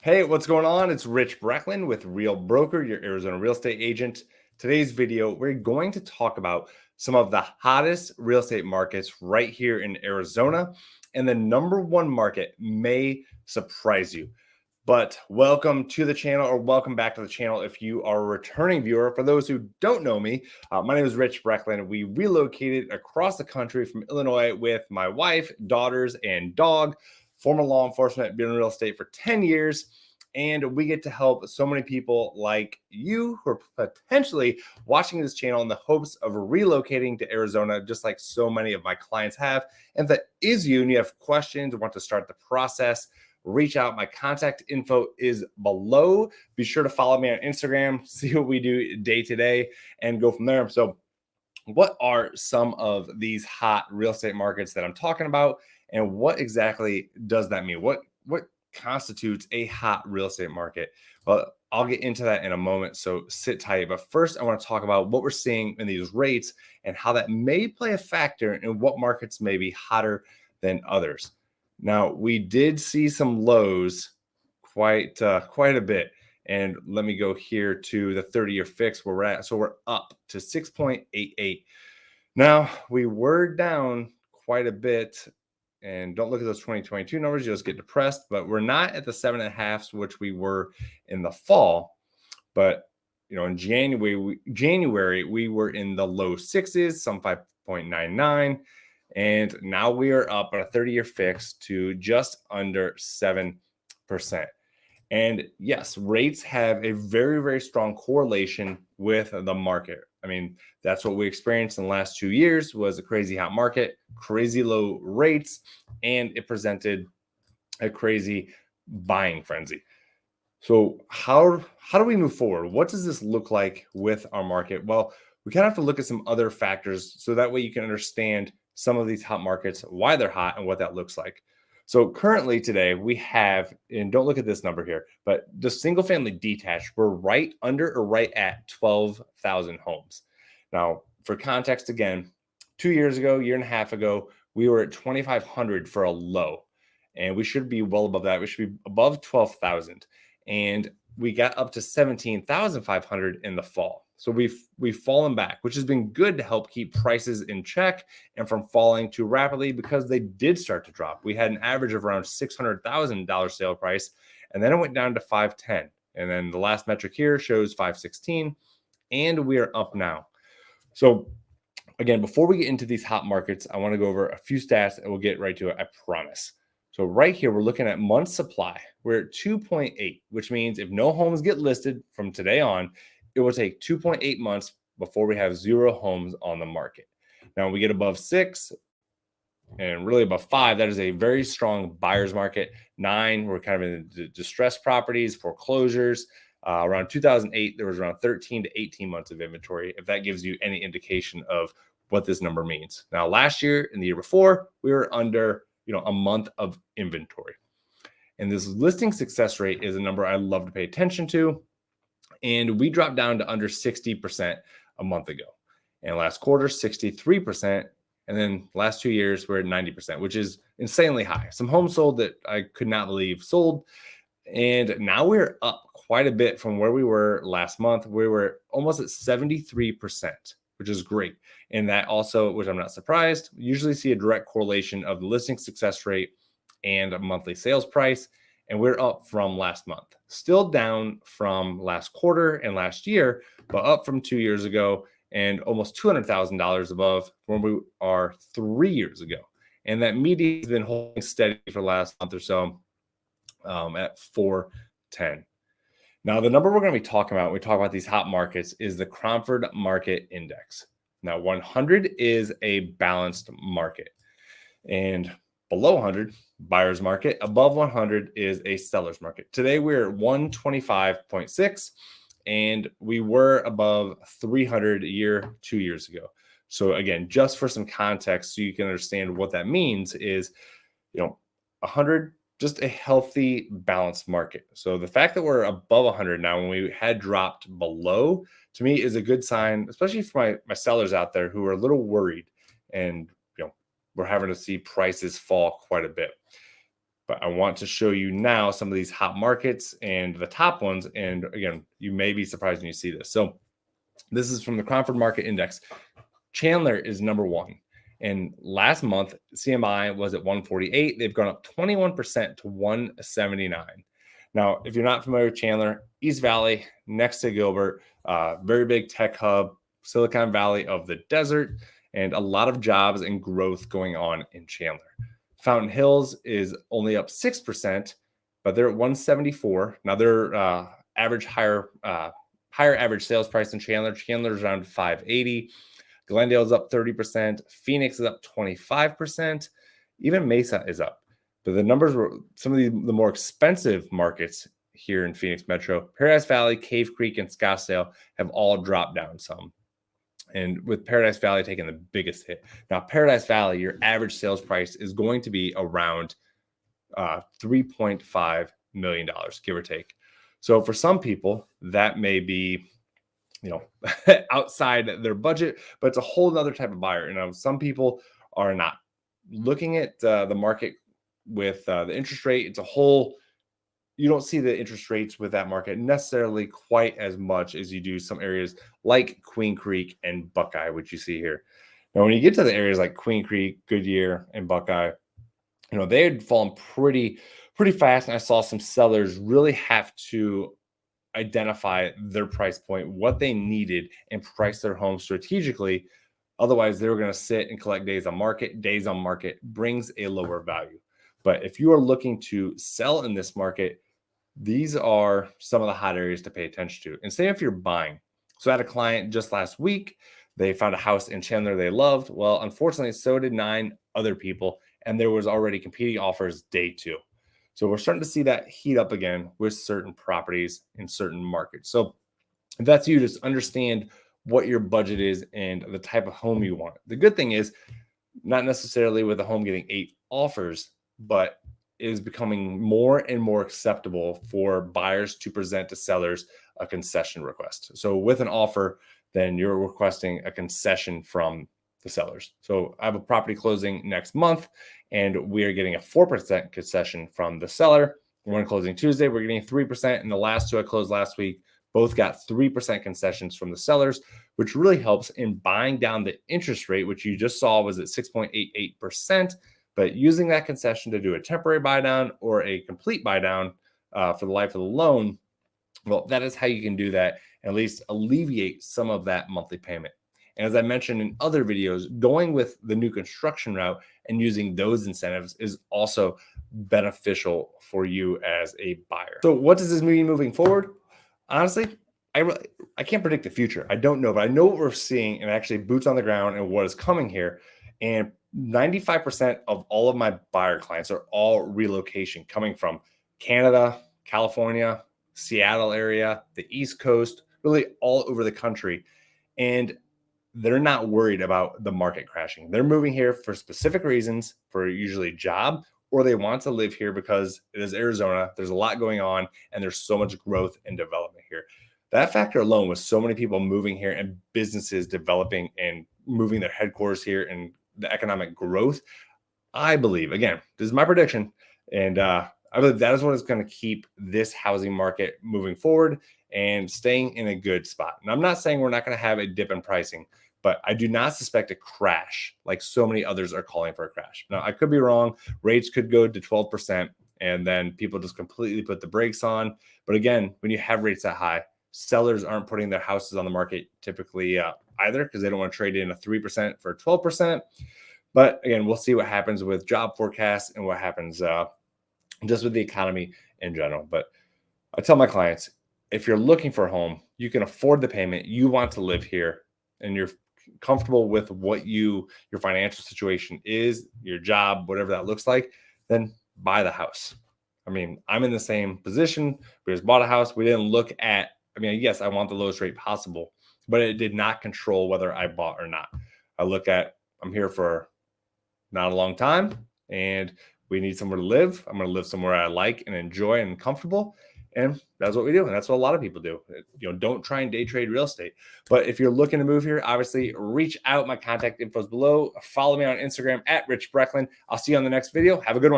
Hey, what's going on? It's Rich Brecklin with Real Broker, your Arizona real estate agent. Today's video, we're going to talk about some of the hottest real estate markets right here in Arizona. And the number one market may surprise you. But welcome to the channel, or welcome back to the channel if you are a returning viewer. For those who don't know me, my name is Rich Brecklin. We relocated across the country from Illinois with my wife, daughters, and dog. Former law enforcement, been in real estate for 10 years. And we get to help so many people like you who are potentially watching this channel in the hopes of relocating to Arizona, just like so many of my clients have. And if that is you and you have questions, want to start the process, reach out. My contact info is below. Be sure to follow me on Instagram, see what we do day to day, and go from there. So, what are some of these hot real estate markets that I'm talking about, and what exactly does that mean? What constitutes a hot real estate market? Well, I'll get into that in a moment, so sit tight. But first, I want to talk about what we're seeing in these rates and how that may play a factor in what markets may be hotter than others. Now, we did see some lows quite a bit. And let me go here to the 30-year fix where we're at. So we're up to 6.88. Now, we were down quite a bit. And don't look at those 2022 numbers, you just get depressed. But we're not at the 7.5s, which we were in the fall. But in January, we were in the low sixes, some 5.99. And now we are up on a 30-year fix to just under 7%. And yes, rates have a very, very strong correlation with the market. I mean, that's what we experienced in the last 2 years was a crazy hot market, crazy low rates, and it presented a crazy buying frenzy. So how do we move forward? What does this look like with our market? Well, we kind of have to look at some other factors so that way you can understand some of these hot markets, why they're hot, and what that looks like. So currently today we have, and don't look at this number here, but the single family detached, we're right under or right at 12,000 homes. Now, for context, again, 2 years ago, year and a half ago, we were at 2,500 for a low, and we should be well above that. We should be above 12,000, and we got up to 17,500 in the fall. So we've fallen back, which has been good to help keep prices in check and from falling too rapidly because they did start to drop. We had an average of around $600,000 sale price, and then it went down to 510. And then the last metric here shows 516, and we are up now. So again, before we get into these hot markets, I want to go over a few stats and we'll get right to it, I promise. So right here, we're looking at month supply. We're at 2.8, which means if no homes get listed from today on, it will take 2.8 months before we have 0 homes on the market. Now, when we get above 6 and really above 5, that is a very strong buyer's market. 9, we're kind of in the distressed properties, foreclosures. Around 2008, there was around 13 to 18 months of inventory, if that gives you any indication of what this number means. Now, last year and the year before, we were under a month of inventory. And this listing success rate is a number I love to pay attention to. And we dropped down to under 60% a month ago. And last quarter, 63%. And then last 2 years, we're at 90%, which is insanely high. Some homes sold that I could not believe sold. And now we're up quite a bit from where we were last month. We were almost at 73%, which is great. And that also, which I'm not surprised, usually see a direct correlation of the listing success rate and a monthly sales price. And we're up from last month, still down from last quarter and last year, but up from 2 years ago and almost $200,000 above when we are 3 years ago. And that median has been holding steady for the last month or so at 410. Now, the number we're going to be talking about when we talk about these hot markets is the Cromford Market Index. Now, 100 is a balanced market, and below 100, buyer's market. Above 100 is a seller's market. Today, we're at 125.6, and we were above 300 2 years ago. So again, just for some context, so you can understand what that means is, 100, just a healthy, balanced market. So the fact that we're above 100 now, when we had dropped below, to me is a good sign, especially for my sellers out there who are a little worried, and we're having to see prices fall quite a bit. But I want to show you now some of these hot markets and the top ones. And again, you may be surprised when you see this. So this is from the Cromford Market Index. Chandler is number one. And last month, CMI was at 148. They've gone up 21% to 179. Now, if you're not familiar with Chandler, East Valley, next to Gilbert, very big tech hub, Silicon Valley of the desert, and a lot of jobs and growth going on in Chandler. Fountain Hills is only up 6%, but they're at 174. Now, their higher average sales price than Chandler. Chandler's around 580. Glendale is up 30%. Phoenix is up 25%. Even Mesa is up. But the numbers were some of the more expensive markets here in Phoenix Metro. Paradise Valley, Cave Creek, and Scottsdale have all dropped down some. And with Paradise Valley taking the biggest hit. Now, Paradise Valley, your average sales price is going to be around $3.5 million, give or take. So for some people, that may be, outside their budget, but it's a whole nother type of buyer. Some people are not looking at the market with the interest rate. You don't see the interest rates with that market necessarily quite as much as you do some areas like Queen Creek and Buckeye, which you see here. Now, when you get to the areas like Queen Creek, Goodyear, and Buckeye, they had fallen pretty fast. And I saw some sellers really have to identify their price point, what they needed, and price their home strategically. Otherwise, they were going to sit and collect days on market. Days on market brings a lower value. But if you are looking to sell in this market, these are some of the hot areas to pay attention to. And same if you're buying. So I had a client just last week. They found a house in Chandler they loved. Well, unfortunately, so did 9 other people. And there was already competing offers day 2. So we're starting to see that heat up again with certain properties in certain markets. So if that's you, just understand what your budget is and the type of home you want. The good thing is not necessarily with a home getting 8 offers, but it is becoming more and more acceptable for buyers to present to sellers a concession request. So with an offer, then you're requesting a concession from the sellers. So I have a property closing next month, and we are getting a 4% concession from the seller. We're closing Tuesday. We're getting 3%. And the last 2 I closed last week both got 3% concessions from the sellers, which really helps in buying down the interest rate, which you just saw was at 6.88%. But using that concession to do a temporary buy down or a complete buy down for the life of the loan, well, that is how you can do that and at least alleviate some of that monthly payment. And as I mentioned in other videos, going with the new construction route and using those incentives is also beneficial for you as a buyer. So what does this mean moving forward? Honestly, I can't predict the future. I don't know, but I know what we're seeing and actually boots on the ground and what is coming here. And 95% of all of my buyer clients are all relocation coming from Canada, California, Seattle area, the East Coast, really all over the country. And they're not worried about the market crashing. They're moving here for specific reasons, for usually a job, or they want to live here because it is Arizona. There's a lot going on and there's so much growth and development here. That factor alone, with so many people moving here and businesses developing and moving their headquarters here and the economic growth, I believe, again, this is my prediction, and I believe that is what is going to keep this housing market moving forward and staying in a good spot. And I'm not saying we're not going to have a dip in pricing, but I do not suspect a crash like so many others are calling for a crash. Now, I could be wrong. Rates could go to 12%, and then people just completely put the brakes on. But again, when you have rates that high, sellers aren't putting their houses on the market typically either, because they don't want to trade in a 3% for 12%. But again, we'll see what happens with job forecasts and what happens just with the economy in general. But I tell my clients, if you're looking for a home, you can afford the payment, you want to live here, and you're comfortable with what your financial situation is, your job, whatever that looks like, then buy the house. I mean, I'm in the same position. We just bought a house. We didn't look at, yes, I want the lowest rate possible, but it did not control whether I bought or not. I look at, I'm here for not a long time, and we need somewhere to live. I'm going to live somewhere I like and enjoy and comfortable. And that's what we do. And that's what a lot of people do. Don't try and day trade real estate. But if you're looking to move here, obviously reach out. My contact info is below. Follow me on Instagram at Rich Brecklin. I'll see you on the next video. Have a good one.